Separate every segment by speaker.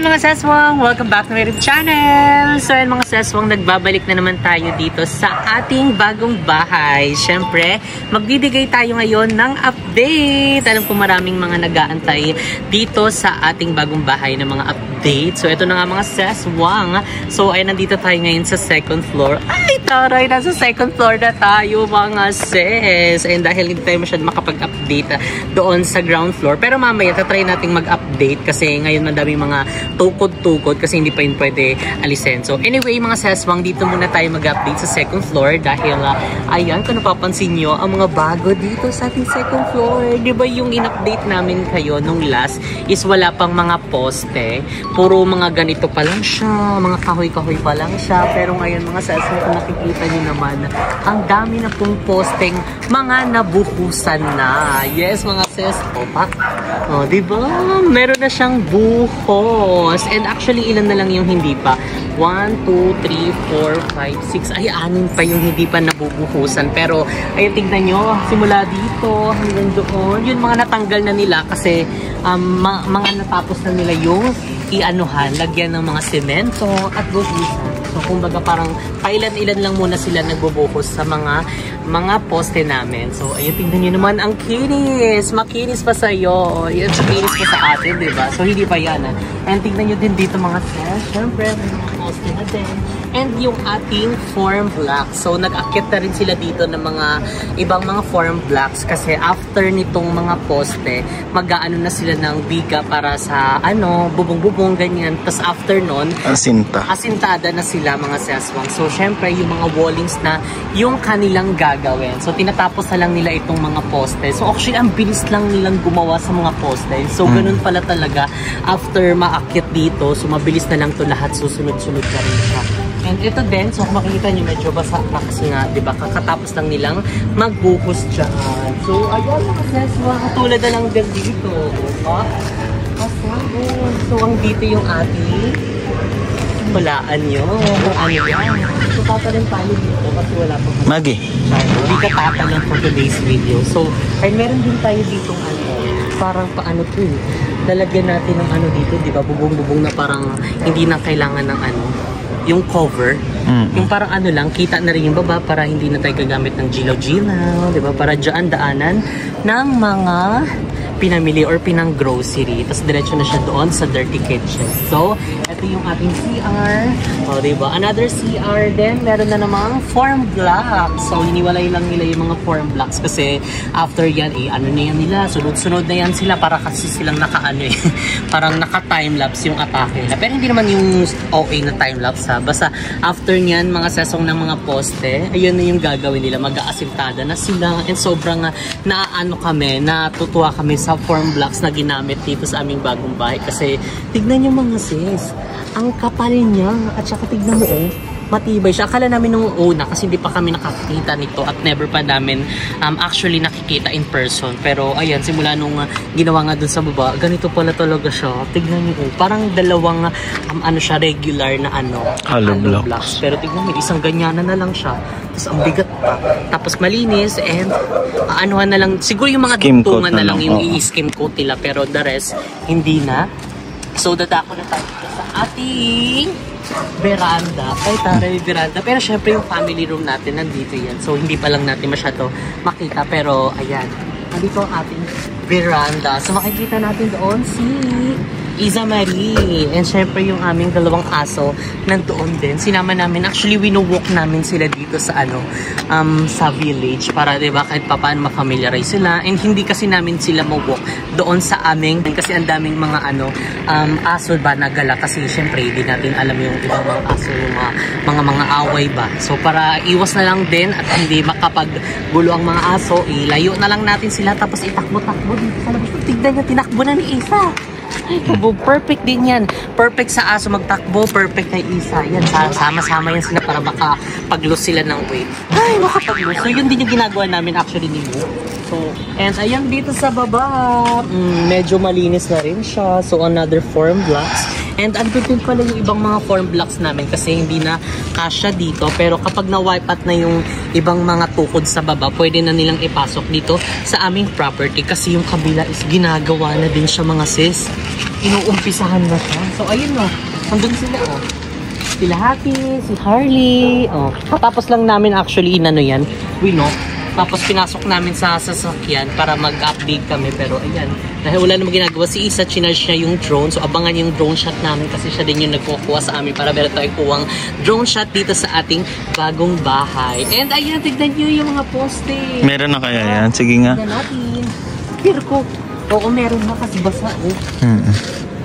Speaker 1: mga seswang! Welcome back to my YouTube channel! So yun mga seswang, nagbabalik na naman tayo dito sa ating bagong bahay. Siyempre, magbibigay tayo ngayon ng update. Alam ko maraming mga nag-aantay dito sa ating bagong bahay ng mga update. So ito na nga mga seswang. So ay nandito tayo ngayon sa second floor. Ay taray, nasa second floor na tayo mga ses. And dahil hindi tayo masyadong makapag-update doon sa ground floor. Pero mamaya, tatry nating mag-update kasi ngayon madaming mga tukod-tukod kasi hindi pa yun pwede alisin. So anyway mga seswang, dito muna tayo mag-update sa second floor dahil ayan, kung napapansin nyo, ang mga bago dito sa ating second floor. Diba yung in-update namin kayo nung last is wala pang mga poste. Puro mga ganito pa lang siya, mga kahoy-kahoy pa lang siya. Pero ngayon mga seswang, kung nakikita nyo naman, ang dami na pong posteng mga nabuhusan na. Yes mga seswang. Oh, diba? Meron na siyang buhos. And actually, ilan na lang yung hindi pa? 1, 2, 3, 4, 5, 6. Ay, 6 pa yung hindi pa nabubuhusan. Pero, ayun, tignan nyo. Simula dito hanggang doon. Yun, mga natanggal na nila kasi mga natapos na nila yung ianuhan, lagyan ng mga semento at buhusan. So, kumbaga parang pailan-ilan lang muna sila nagbubuhos sa mga poste namin. So, ayun, tingnan nyo naman ang kinis. Makinis pa sa'yo. Yan, makinis pa sa atin, diba? So, hindi pa yan. And tingnan nyo din dito mga ses. Siyempre, mga poste na din. And yung ating form blocks. So, nag-akit na rin sila dito ng mga ibang mga form blocks kasi after nitong mga poste, mag-aano na sila ng biga para sa, bubong-bubong, ganyan. Tapos after nun, asintada na sila mga seswang. So, syempre, yung mga wallings na yung kanilang gagawin. So, tinatapos na lang nila itong mga poste. So, actually, ang bilis lang nilang gumawa sa mga poste. So, ganun pala talaga after maakit dito. So, mabilis na lang to lahat. Susunod-sunod na rin siya. And ito din, so kung makikita nyo, medyo basa na kasi nga, diba, kakatapos lang nilang magbuhos dyan. So, ayun mga seswang, katulad na lang din dito. So, ang dito yung ating walaan nyo. Kung ano yan. So, tatalan tayo dito kasi wala pa.
Speaker 2: Magi.
Speaker 1: Hindi ka tatalan for today's video. So, ay meron din tayo dito parang paano to eh. Lalagyan natin ng dito, diba, bubong-bubong na parang hindi na kailangan ng yung cover, yung parang lang, kita na rin yung baba para hindi na tayo gagamit ng gilaw-gilaw, diba? Para dyan daanan ng mga pinamili or pinang grocery. Tapos diretso na siya doon sa dirty kitchen. So, ito yung ating CR. O, diba? Another CR din. Meron na namang form blocks. So, hiniwalay lang nila yung mga form blocks kasi after yan, na yan nila. Sunod-sunod na yan sila para kasi silang parang naka-timelapse yung atake nila. Pero hindi naman yung OA na timelapse ha. Basta after nyan, mga sesong ng mga poste, ayun na yung gagawin nila. Mag-aasintada na sila. And sobrang natutuwa kami sa form blocks na ginamit dito sa aming bagong bahay. Kasi tignan nyo mga sis, ang kapal niya. At saka tignan mo matibay siya. Akala namin nung una kasi hindi pa kami nakakita nito at never pa namin actually nakikita in person. Pero ayan, simula nung ginawa nga dun sa baba, ganito pala talaga siya. Tignan niyo, parang dalawang siya, regular na hollow blocks. Pero tignan mo, isang ganyanan na lang siya. Tapos ang bigat pa. Tapos malinis and na lang, siguro yung mga dugtungan na lang yung i-skim coat nila. Pero the rest, hindi na. So dadako na tayo sa ating veranda. Ay, taray veranda. Pero syempre yung family room natin nandito yan. So hindi pa lang natin masyado makita. Pero ayan, nandito ang ating veranda. So makikita natin doon si Isa Marie. And syempre yung aming dalawang aso nandoon din. Sinama namin. Actually, winowalk namin sila dito sa sa village. Para diba kahit paano ma-familiarize sila. And hindi kasi namin sila mawalk doon sa aming. Kasi ang daming mga aso ba nagala. Kasi syempre hindi natin alam yung ibang mga aso. Yung mga away ba. So para iwas na lang din at hindi makapaggulo ang mga aso. Ilayo na lang natin sila. Tapos itakbo-takbo dito sa labas. Tignan niya, tinakbo na ni Isa. Ay, perfect din yan. Perfect sa aso magtakbo, perfect kay Isa. Yan, sama-sama yan sila para makapag-lose sila ng weight. Ay, makapag-lose. So, yun din yung ginagawa namin actually ni Mo. So, and ayan dito sa baba, medyo malinis na rin siya. So, another form blocks. And andun din pala yung ibang mga form blocks namin kasi hindi na kasya dito. Pero kapag na-wipe out na yung ibang mga tukod sa baba, pwede na nilang ipasok dito sa aming property. Kasi yung kabila is ginagawa na din siya mga sis. inuumpisahan na siya. So, ayun no. Nandun sila, oh. Sila Haki, si Harley. Oh. Tapos lang namin actually inano yan. Tapos pinasok namin sa sasakyan para mag-update kami. Pero ayan, dahil wala namang ginagawa si Isa, chinarge niya yung drone. So abangan yung drone shot namin kasi siya din yung nagkukuha sa amin para meron tayong kuwang drone shot dito sa ating bagong bahay. And ayan, tignan nyo yung mga poste.
Speaker 2: Meron na kaya yan? Sige nga.
Speaker 1: Tignan natin. Pero ko, oo meron na kasi basa.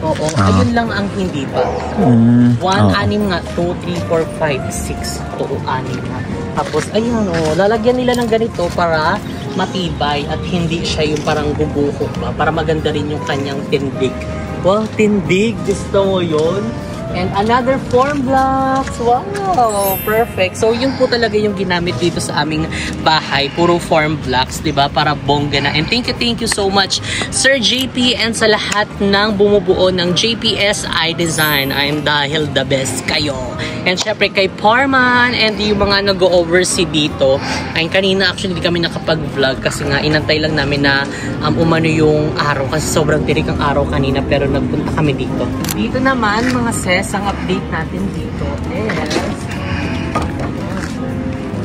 Speaker 1: Oo, ayun lang ang hindi pa. 1, 6 nga, 2, 3, 4, 5, 6. Oo, 6 nga. Tapos, ayun lalagyan nila ng ganito para matibay at hindi siya yung parang bubuhok ba. Para maganda rin yung kanyang tindig. Wow, tindig! Gusto mo yun? And another form blocks. Wow, perfect. So yun po talaga yung ginamit dito sa aming bahay. Puro form blocks, 'di ba? Para bongga na. And thank you so much Sir JP and sa lahat ng bumubuo ng JPS iDesign. I'm dahil the best kayo. And syempre kay Parman and yung mga nag-oversee dito. Ay kanina actually hindi kami nakapag-vlog kasi nga inantay lang namin na umano yung araw kasi sobrang tirik ang araw kanina pero nagpunta kami dito. Dito naman mga sis, ang update natin dito is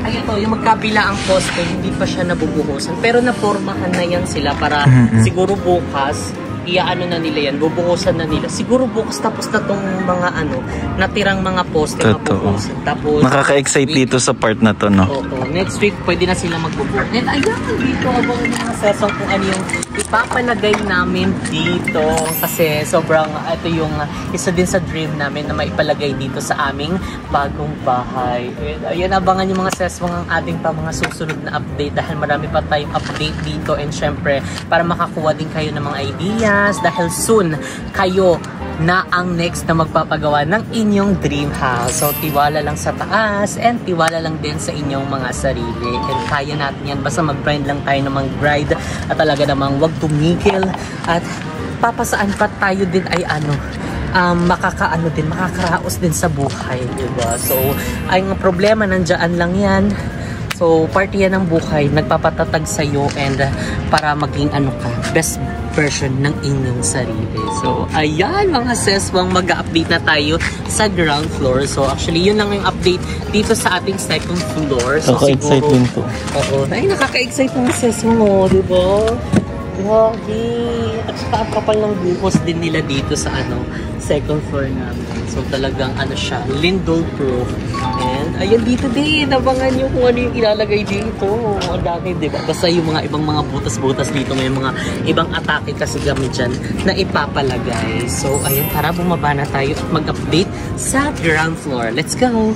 Speaker 1: ay ito, yung magkabila ang poste hindi pa siya nabubuhusan pero napormahan na yan sila para siguro bukas iaano na nila yan, bubuhusan na nila siguro bukas tapos na tong mga natirang mga poste mabuhusan. Tapos
Speaker 2: nakaka-excite dito sa part na to, no?
Speaker 1: Oo, next week pwede na sila magbubuhos. And ayan, dito abang mga sesong kung ano yung ipapalagay namin dito kasi sobrang ito yung isa din sa dream namin na maipalagay dito sa aming bagong bahay. And ayan, abangan yung mga sesong ang ating pa mga susunod na update dahil marami pa tayong update dito and syempre para makakuha din kayo ng mga ideas dahil soon kayo na ang next na magpapagawa ng inyong dream house. So, tiwala lang sa taas and tiwala lang din sa inyong mga sarili. And kaya natin yan. Basta mag-grind lang tayo ng mag-grind at talaga namang wag tumigil at papasaan pa tayo din ay makakaraos din sa buhay, diba? So, ay ang problema nandiyan lang yan. So, party yan ng buhay, nagpapatatag sa'yo and para maging best version ng inyong sarili. So, ayan mga seswang, mag-update na tayo sa ground floor. So, actually, yun lang yung update dito sa ating second floor. So,
Speaker 2: nakaka-excite din to.
Speaker 1: Oo, ay nakaka-excite mga seswang diba? Grabe. At saka ang kapal ng buhos din nila dito sa second floor namin. So talagang siya, lindol proof. And ayun dito din, abangan nyo kung ano yung ilalagay dito. Ang dami, diba? Basta yung mga ibang mga butas-butas dito, may mga ibang atake kasi gamit dyan na ipapalagay. So ayun, tara bumaba na tayo at mag-update sa ground floor. Let's go!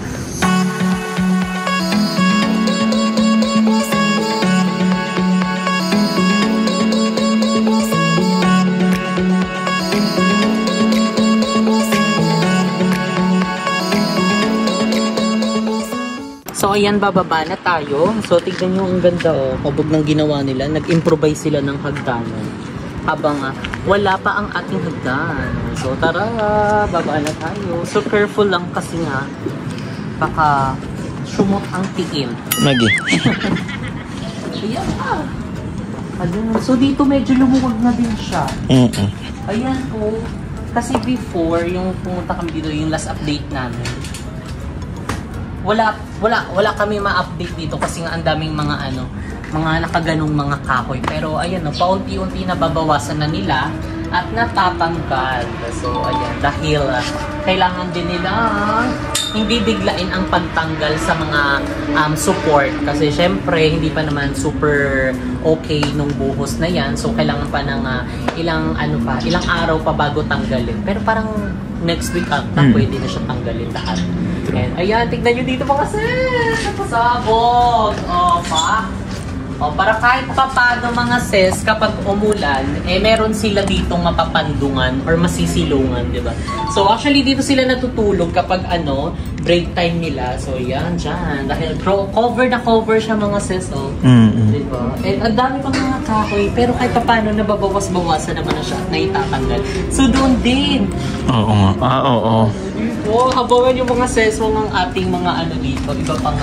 Speaker 1: So ayan, bababa na tayo. So tignan nyo ang ganda kabog ng ginawa nila. Nag-improvise sila ng hagdanan habang wala pa ang ating hagdan. So tara, baba na tayo. So careful lang kasi nga baka sumot ang tiil.
Speaker 2: Maggie.
Speaker 1: Ayan so dito medyo lumuwag na din siya. Ayan po. Kasi before, yung pumunta kami dito, yung last update namin, wala kami ma-update dito kasi nga ang daming mga mga nakaganong mga kahoy. Pero ayan paunti-unti na babawasan na nila at natatanggal. So ayan, dahil kailangan din nila hindi biglain ang pagtanggal sa mga support kasi syempre hindi pa naman super okay nung buhos na yan. So kailangan pa ng ilang araw pa bago tanggalin. Pero parang next week pwede na siya tanggalin lahat. And ayan, tignan nyo dito mga sis! Napasabog! Para kahit papano mga sis, kapag umulan, meron sila ditong mapapandungan or masisilungan, di ba? So actually dito sila natutulog kapag break time nila. So yan, dyan. Dahil cover na cover siya mga sis, di ba? And ang dami pang mga kahoy, pero kahit papano nababawas-bawasan naman na siya at naitatanggal. So doon din.
Speaker 2: Oo nga. Oo.
Speaker 1: Habangan yung mga sesong ng ating mga dito, iba pang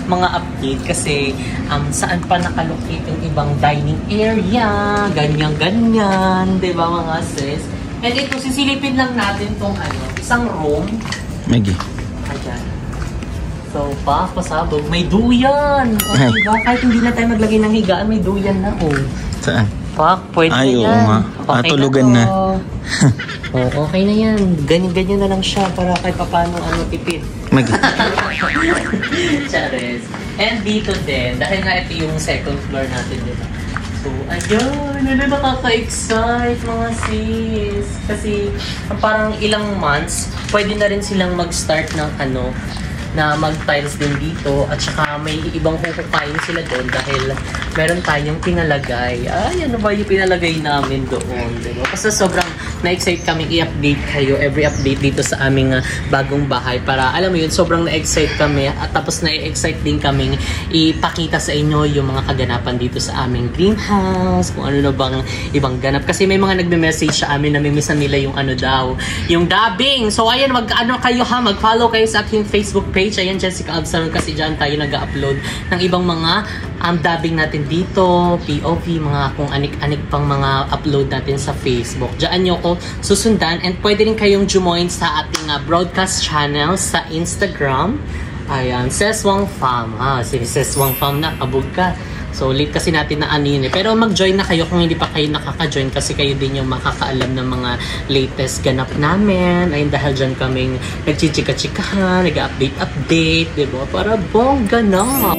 Speaker 1: mga update kasi saan pa nakalocate yung ibang dining area, ganyan-ganyan, di ba mga ses? And ito, sisilipin lang natin tong isang room.
Speaker 2: Maggie.
Speaker 1: Ayan. So, pasabog. May duyan! O, diba? Kahit hindi na tayo maglagay ng higaan, may duyan na, oh.
Speaker 2: Saan?
Speaker 1: Pwede
Speaker 2: Ay,
Speaker 1: na
Speaker 2: oo
Speaker 1: yan.
Speaker 2: nga.
Speaker 1: Okay
Speaker 2: Tulugan na.
Speaker 1: Okay na yan. Ganyan na lang siya para kahit paano tipid.
Speaker 2: Maggie.
Speaker 1: Chares. And dito din, dahil nga ito yung second floor natin, diba? So, ayun, nakaka-excite mga sis. Kasi parang ilang months, pwede na rin silang mag-start ng na mag-tiles din dito at saka may ibang hukukain sila doon dahil meron tayong pinalagay. Ay, ano ba yung pinalagay namin doon? Diba? Kasi sobrang na-excite kami i-update kayo every update dito sa aming bagong bahay para alam mo yun, sobrang na-excite kami at tapos na-excite din kaming ipakita sa inyo yung mga kaganapan dito sa aming greenhouse, kung ano na bang ibang ganap. Kasi may mga nagme-message sa amin na mimisan nila yung yung dubbing. So ayan, kayo mag-follow kayo sa aking Facebook page. Ayan, Jessica Absalon, kasi dyan tayo nag-upload ng ibang mga dubbing natin dito, POV, mga kung anik-anik pang mga upload natin sa Facebook. Diyan nyo ko susundan and pwede rin kayong join sa ating broadcast channel sa Instagram. Ayan, Seswang Fam. Si Seswang Fam na, kabog ka. So, late kasi natin na yun eh. Pero mag-join na kayo kung hindi pa kayo nakaka-join kasi kayo din yung makakaalam ng mga latest ganap namin. Ayun, dahil dyan kaming nagchichika-chikahan, nag-update, diba? Para bongga na!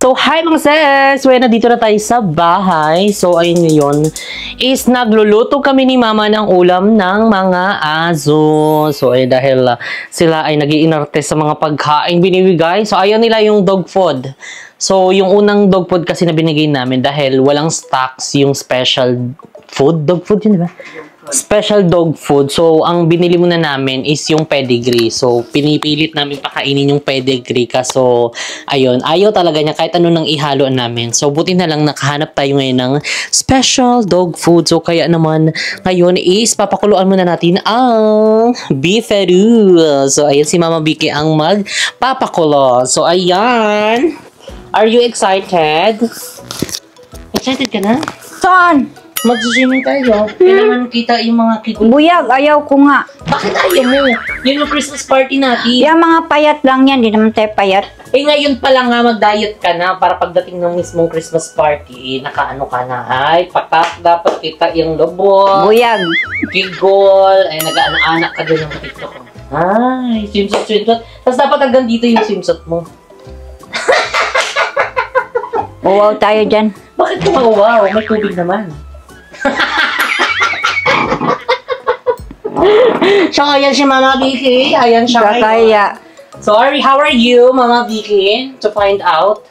Speaker 1: So, hi mga sis! Well, nandito na tayo sa bahay. So, ayun ngayon is nagluluto kami ni mama ng ulam ng mga aso. So, dahil sila ay nag-iinarte sa mga pagkain binibigay. So, ayaw nila yung dog food. So, yung unang dog food kasi na binigay namin dahil walang stocks yung special food. Dog food yun, diba? Special dog food. So, ang binili muna namin is yung pedigree. So, pinipilit namin pakainin yung pedigree. Kaso, ayun, ayaw talaga niya kahit ano nang ihalo namin. So, buti na lang nakahanap tayo ngayon ng special dog food. So, kaya naman, ngayon is papakuluan muna natin ang beefaroo. So, ayun si Mama Vicky ang magpapakulo. So, ayan. Are you excited? Excited ka na?
Speaker 3: Saan?
Speaker 1: Mag-swimming tayo. Kailangan kita yung mga kikul.
Speaker 3: Buyag, ayaw ko nga.
Speaker 1: Bakit ayaw mo? Yun yung Christmas party natin.
Speaker 3: Yung mga payat lang yan, di naman tayo payat.
Speaker 1: Eh ngayon pa lang nga mag-diet ka na para pagdating ng mismong Christmas party, nakaano ka na. Ay, patak, dapat kita yung lobo.
Speaker 3: Buyag.
Speaker 1: Gigol. Ay, nag-anak ka din ng TikTok ko. Ay, swimsuit. Tapos dapat hanggang dito yung swimsuit mo.
Speaker 3: Uwaw tayo dyan.
Speaker 1: Bakit ka wow? May tubig naman. So, ayan si Mama Vicky. Ayan siya.
Speaker 3: Kakaya.
Speaker 1: Sorry, how are you, Mama Vicky? To find out.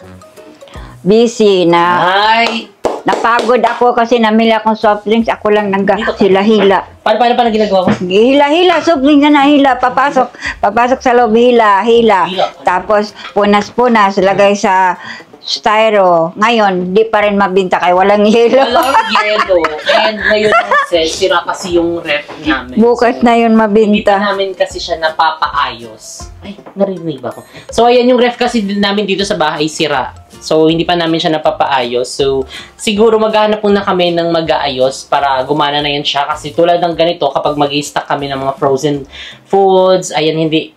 Speaker 3: Busy na.
Speaker 1: Ay.
Speaker 3: Napagod ako kasi namili akong soft drinks. Ako lang hila-hila.
Speaker 1: Paano ginagawa mo?
Speaker 3: Hila-hila, soft drinks na nahila. Papasok sa loob, hila-hila. Tapos, punas-punas, lagay sa styro. Ngayon, di pa rin mabinta kay walang yelo.
Speaker 1: Walang yelo. And ngayon kasi, sira kasi yung ref namin.
Speaker 3: Bukas na yun
Speaker 1: Hindi pa
Speaker 3: mabinta.
Speaker 1: namin kasi siya napapaayos. Ay, narinig ba ako? So, ayan yung ref kasi namin dito sa bahay, sira. So, hindi pa namin siya napapaayos. So, siguro maghanap muna kami ng mag-aayos para gumana na yan siya. Kasi tulad ng ganito, kapag mag-i-stock kami ng mga frozen foods, ayan, hindi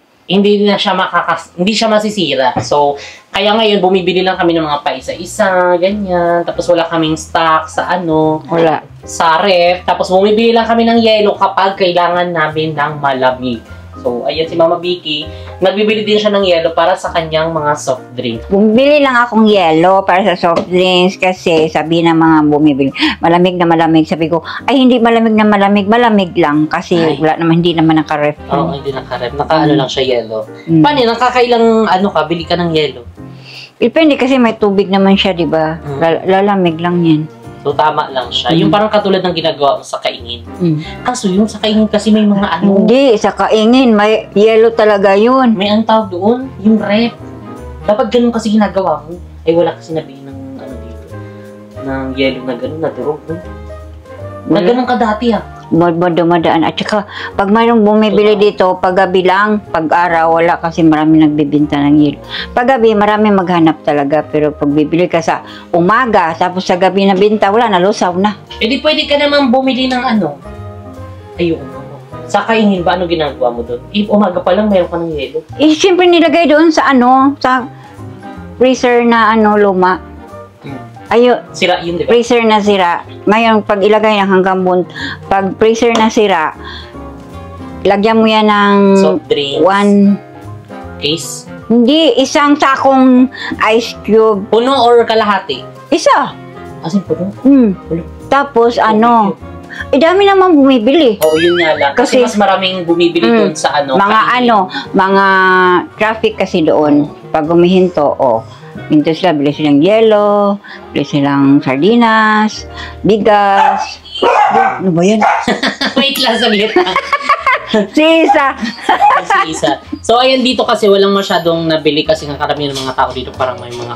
Speaker 1: siya masisira. So, kaya ngayon, bumibili lang kami ng mga paisa-isa, ganyan. Tapos wala kaming stock sa
Speaker 3: Wala.
Speaker 1: sa ref. Tapos bumibili lang kami ng yelo kapag kailangan namin ng malamig. So, ayan si Mama Vicky. Nagbibili din siya ng yelo para sa kanyang mga soft drink.
Speaker 3: Bumibili lang akong yelo para sa soft drinks kasi sabi ng mga bumibili, malamig na malamig. Sabi ko, ay hindi malamig na malamig, malamig lang kasi wala naman, hindi naman naka-ref.
Speaker 1: Oo, hindi naka-ref. Naka-ano lang siya yelo.
Speaker 3: Mm.
Speaker 1: Paano yun? Nakakailang bili ka ng yelo?
Speaker 3: Depende kasi may tubig naman siya, di ba? Lalamig lang yan.
Speaker 1: So, tama lang siya. Yung parang katulad ng ginagawa mo sa kaingin. Kaso yung sa kaingin kasi may mga
Speaker 3: Hindi, sa kaingin, may yelo talaga yun.
Speaker 1: may ang tawag doon, yung ref. Dapat ganun kasi ginagawa mo. Ay, wala kasi nabili ng dito. ng yelo na gano'n, nadurog. Na gano'n ka dati
Speaker 3: Dumadaan. At saka, pag mayroong bumibili dito, paggabi lang, pag-araw, wala kasi marami nagbibinta ng yelo. Paggabi, marami maghanap talaga. Pero pag bibili ka sa umaga, tapos sa gabi na binta, wala, nalusaw na.
Speaker 1: Eh di pwede ka naman bumili ng ano. Ayun. Sa kainin ba, ano ginagawa mo doon? Umaga pa lang, mayroon ka ng yelo.
Speaker 3: Eh, siyempre nilagay doon sa sa freezer na luma. Ayo,
Speaker 1: Sira yun, di ba?
Speaker 3: freezer na sira. Ngayon, pag ilagay na hanggang pag freezer na sira, lagyan mo yan ng
Speaker 1: Soft drinks.
Speaker 3: one,
Speaker 1: Case?
Speaker 3: hindi, isang sakong ice cube.
Speaker 1: Puno or kalahati?
Speaker 3: Isa.
Speaker 1: Asin puno? Puno.
Speaker 3: Tapos, dami naman bumibili.
Speaker 1: Oo, yun nga lang. Kasi
Speaker 3: Kasi-
Speaker 1: mas maraming bumibili doon sa kainin.
Speaker 3: Mga traffic kasi doon. Pag humihinto, hinto sila, bili silang yelo, bili silang sardinas, bigas. Ano ba yan?
Speaker 1: Wait lang, saglit lang.
Speaker 3: Sisa.
Speaker 1: Si Isa. So, ayan dito kasi walang masyadong nabili kasi nga karamihan ng mga tao dito parang may mga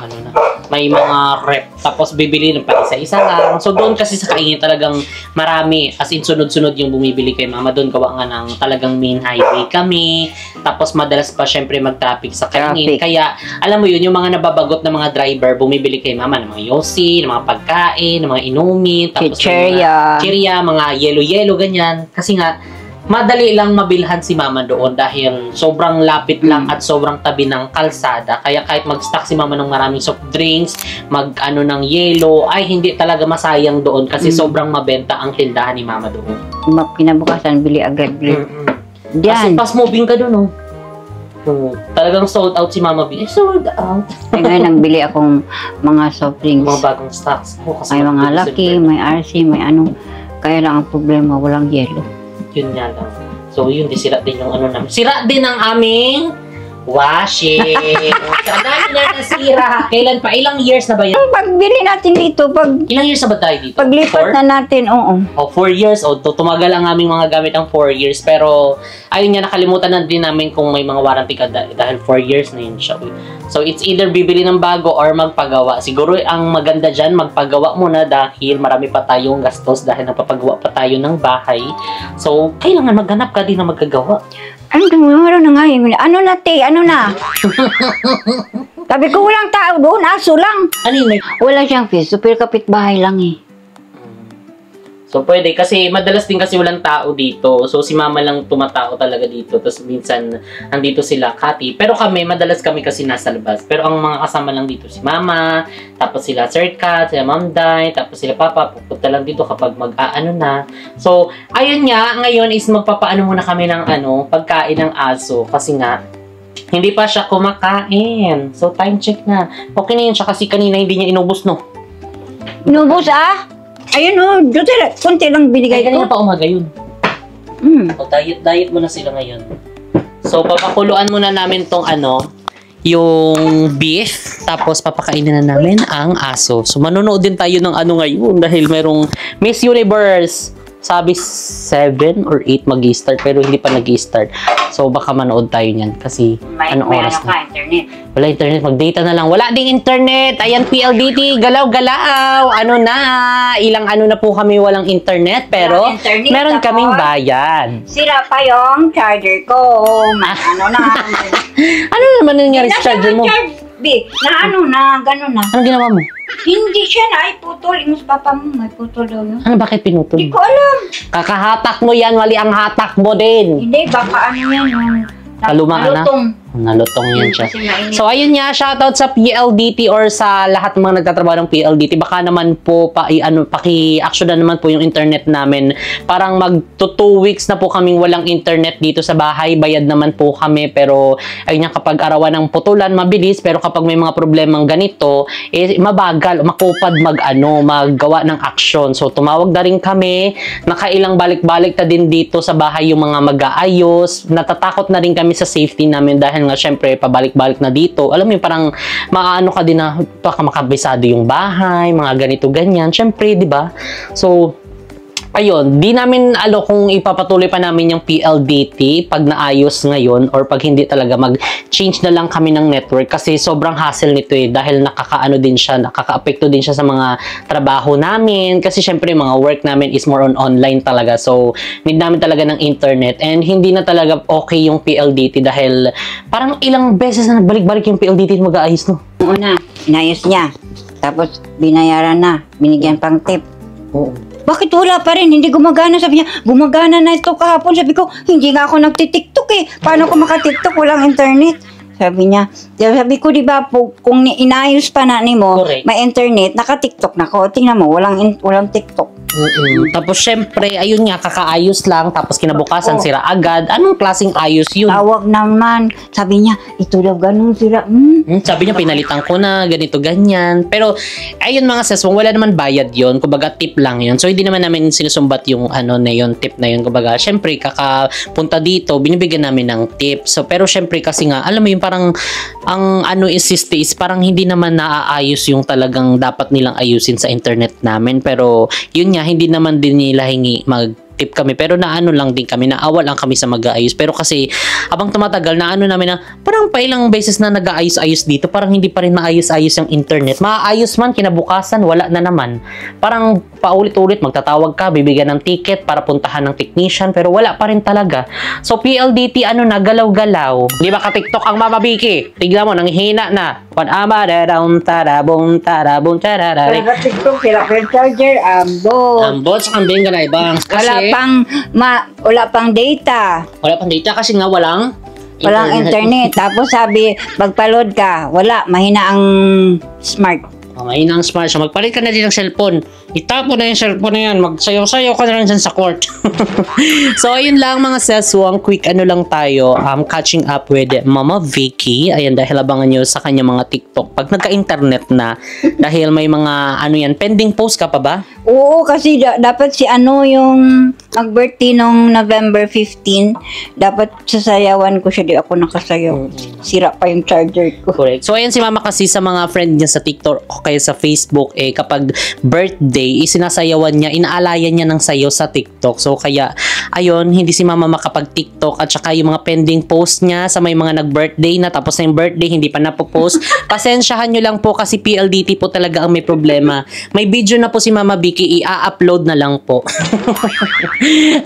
Speaker 1: may mga rep. Tapos bibili ng pa isa-isa lang. So, doon kasi sa kaingin talagang marami. As in, sunod-sunod yung bumibili kay mama. Doon gawa nga ng talagang main highway kami. Tapos, madalas pa syempre mag-traffic sa kaingin.
Speaker 3: Traffic.
Speaker 1: Kaya, alam mo yun, yung mga nababagot na mga driver, bumibili kay mama ng mga yosi, ng mga pagkain, ng mga inumin. Tapos,
Speaker 3: Chicheria.
Speaker 1: mga yelo-yelo, ganyan. Kasi nga, madali lang mabilhan si mama doon dahil sobrang lapit lang at sobrang tabi ng kalsada. Kaya kahit mag-stock si mama ng maraming soft drinks, ng yelo, ay hindi talaga masayang doon kasi sobrang mabenta ang tindahan ni mama doon.
Speaker 3: Kinabukasan, bili agad.
Speaker 1: Kasi
Speaker 3: Diyan.
Speaker 1: fast moving ka doon, talagang sold out si mama. Sold out.
Speaker 3: Ngayon, nagbili akong mga soft drinks.
Speaker 1: Mga bagong stocks. Kasi
Speaker 3: May mga Lucky, may RC, may ano. Kaya lang ang problema, walang yelo.
Speaker 1: Yun nga lang. So, yun, sira din yung namin. Sira din ang aming washing. Sa dami na nasira. Kailan pa? Ilang years na ba yan?
Speaker 3: Pagbili natin dito,
Speaker 1: Ilang years na ba tayo dito?
Speaker 3: paglipat
Speaker 1: 4?
Speaker 3: na natin, oo.
Speaker 1: 4 years. Tumagal ang aming mga gamit ng 4 years. Pero, ayun nga, nakalimutan na din namin kung may mga warranty ka dahil 4 years na yun siya. So, it's either bibili ng bago or magpagawa. Siguro, ang maganda dyan, magpagawa muna dahil marami pa tayong gastos dahil napapagawa pa tayo ng bahay. So, kailangan maghanap ka din na magkagawa.
Speaker 3: Ano na nga yun? Ano na? Sabi ko, walang tao doon, aso lang.
Speaker 1: Ano yun?
Speaker 3: Wala siyang fish, super kapitbahay lang eh.
Speaker 1: So, pwede. Kasi, madalas din kasi walang tao dito. So, si mama lang tumatao talaga dito. Tapos, minsan, nandito sila, Kati. Pero kami, madalas kami kasi nasa labas. Pero, ang mga kasama lang dito, si mama, tapos sila Sir Kat, sila Ma'am Day, tapos sila Papa, pupunta lang dito kapag mag-aano na. So, ayun nga, ngayon is magpapaano muna kami ng pagkain ng aso. Kasi nga, hindi pa siya kumakain. So, time check na. Okay na yun siya kasi kanina hindi niya inubos, no?
Speaker 3: Inubos Ayun konti lang binigay
Speaker 1: Kanina
Speaker 3: ko.
Speaker 1: pa umaga yun. So, diet muna sila ngayon. So, papakuluan muna namin tong yung beef. Tapos, papakainin na namin ang aso. So, manonood din tayo ng ngayon dahil merong Miss Universe. Sabi 7 or 8 mag-i-start pero hindi pa nag-i-start. So, baka manood tayo niyan kasi anong oras na?
Speaker 3: Internet.
Speaker 1: Wala internet, mag-data na lang. Wala ding internet. Ayan, PLDT, galaw-galaw. Ilang na po kami walang internet, pero
Speaker 3: Walang internet,
Speaker 1: meron
Speaker 3: tapos
Speaker 1: kaming bayad.
Speaker 3: Sira pa yung charger ko.
Speaker 1: Ano naman nangyari sa charger mo?
Speaker 3: Gano'n na.
Speaker 1: Ano ginawa mo?
Speaker 3: Hindi siya na iputol. Yung papa mo, may putol daw yun.
Speaker 1: Ano, bakit pinutol?
Speaker 3: Hindi ko alam.
Speaker 1: Kakahatak mo yan, mali ang hatak mo din.
Speaker 3: Hindi, baka yan yung
Speaker 1: Kalumaan na?
Speaker 3: nalutong.
Speaker 1: Nalutong yan siya.
Speaker 3: Kasi mainit.
Speaker 1: So, ayun nga, shoutout sa PLDT or sa lahat ng mga nagtatrabaho ng PLDT. Baka naman po, paki-action na naman po yung internet namin. Parang mag-2 weeks na po kaming walang internet dito sa bahay. Bayad naman po kami. Pero, ayun nga, kapag arawan ng putulan, mabilis. Pero kapag may mga problemang ganito, mabagal, makupad maggawa ng action. So, tumawag na rin kami. Nakailang balik-balik na din dito sa bahay yung mga mag-aayos. Natatakot na rin kami sa safety namin dahil nga syempre pabalik-balik na dito. Alam mo yung parang maano ka din na baka makabisado yung bahay, mga ganito ganyan. Syempre, 'di ba? So ayun, di namin alo kung ipapatuloy pa namin yung PLDT pag naayos ngayon or pag hindi talaga mag-change na lang kami ng network kasi sobrang hassle nito dahil nakakaano din siya, nakaka-apekto din siya sa mga trabaho namin kasi syempre mga work namin is more on online talaga, so need namin talaga ng internet and hindi na talaga okay yung PLDT dahil parang ilang beses na nagbalik-balik yung PLDT mag-aayos, no?
Speaker 3: Una, inayos niya. Tapos binayaran na, binigyan pang tip.
Speaker 1: Oo.
Speaker 3: Bakit wala pa rin? Hindi gumagana. Sabi niya, gumagana na ito kahapon. Sabi ko, hindi nga ako nagtitiktok eh. Paano ko makatiktok? Walang internet. Sabi niya, sabi ko, di ba, kung inayos pa na ni mo,
Speaker 1: Correct.
Speaker 3: may internet, naka-tiktok na ko. Tingnan mo, walang tiktok.
Speaker 1: Tapos syempre, ayun nga, kakaayos lang, tapos kinabukasan
Speaker 3: Oo.
Speaker 1: sira agad. Anong klaseng ayos yun?
Speaker 3: Tawag naman. Sabi niya, ito daw ganun sila.
Speaker 1: Sabi niya, pinalitan ko na, ganito, ganyan. Pero, ayun mga seswang, wala naman bayad yon, kumbaga tip lang yun. So, hindi naman namin sinusumbat yung ano na yun, tip na yun. Kumbaga, syempre, kakapunta dito, binibigyan namin ng tip. So, pero syempre, kasi nga, alam mo yun, parang, ang ano is parang hindi naman naaayos yung talagang dapat nilang ayusin sa internet namin. Pero, yun nga, hindi naman din nila hingi mag-tip kami. Pero naano lang din kami, naawa lang kami sa mag-aayos. Pero kasi, abang tumatagal, naano namin na, parang pailang beses na nag-aayos-ayos dito, parang hindi pa rin maayos-ayos yung internet. Maayos man, kinabukasan, wala na naman. Parang paulit-ulit, magtatawag ka, bibigyan ng ticket para puntahan ng technician, pero wala pa rin talaga. So, PLDT, ano na, galaw-galaw. Di ba ka-TikTok ang Mama Vicky? Tignan mo, nanghihina na. Tarabong, tarabong, tararari.
Speaker 3: TikTok, sila pa yung charger, ambot.
Speaker 1: Ambot sa kambing ka na ibang. Kasi,
Speaker 3: Wala pang data.
Speaker 1: wala pang data kasi nga walang
Speaker 3: Internet. Tapos sabi, pagpaload ka, wala, mahina ang smart.
Speaker 1: Mahina ang smart. So, magpalit ka na din ng cellphone. Itapo na yung cellphone na yan. Magsayaw-sayaw ka na lang dyan sa court. So, ayun lang mga seswang. Quick ano lang tayo. Catching up with Mama Vicky. Ayan, dahil abangan nyo sa kanya mga TikTok. Pag nagka-internet na, dahil may mga, ano yan, pending post ka pa ba?
Speaker 3: Oo, kasi dapat si ano yung nag-birthday nung November 15, dapat sasayawan ko siya, di ako nakasayaw. Sira pa yung charger ko.
Speaker 1: Correct. So, ayan si Mama kasi sa mga friend niya sa TikTok o kaya sa Facebook, kapag birthday, sinasayawan niya, inaalayan niya ng sayaw sa TikTok. So, kaya, ayun, hindi si Mama makapag-TikTok at saka yung mga pending post niya sa may mga nag-birthday na, tapos na yung birthday, hindi pa napopost. Pasensyahan nyo lang po kasi PLDT po talaga ang may problema. May video na po si Mama Vicky, i-upload na lang po.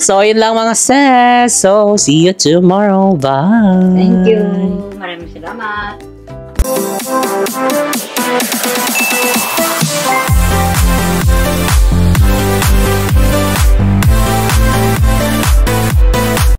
Speaker 1: So, yun lang mga sis. So, see you tomorrow. Bye.
Speaker 3: Thank you. Maraming salamat.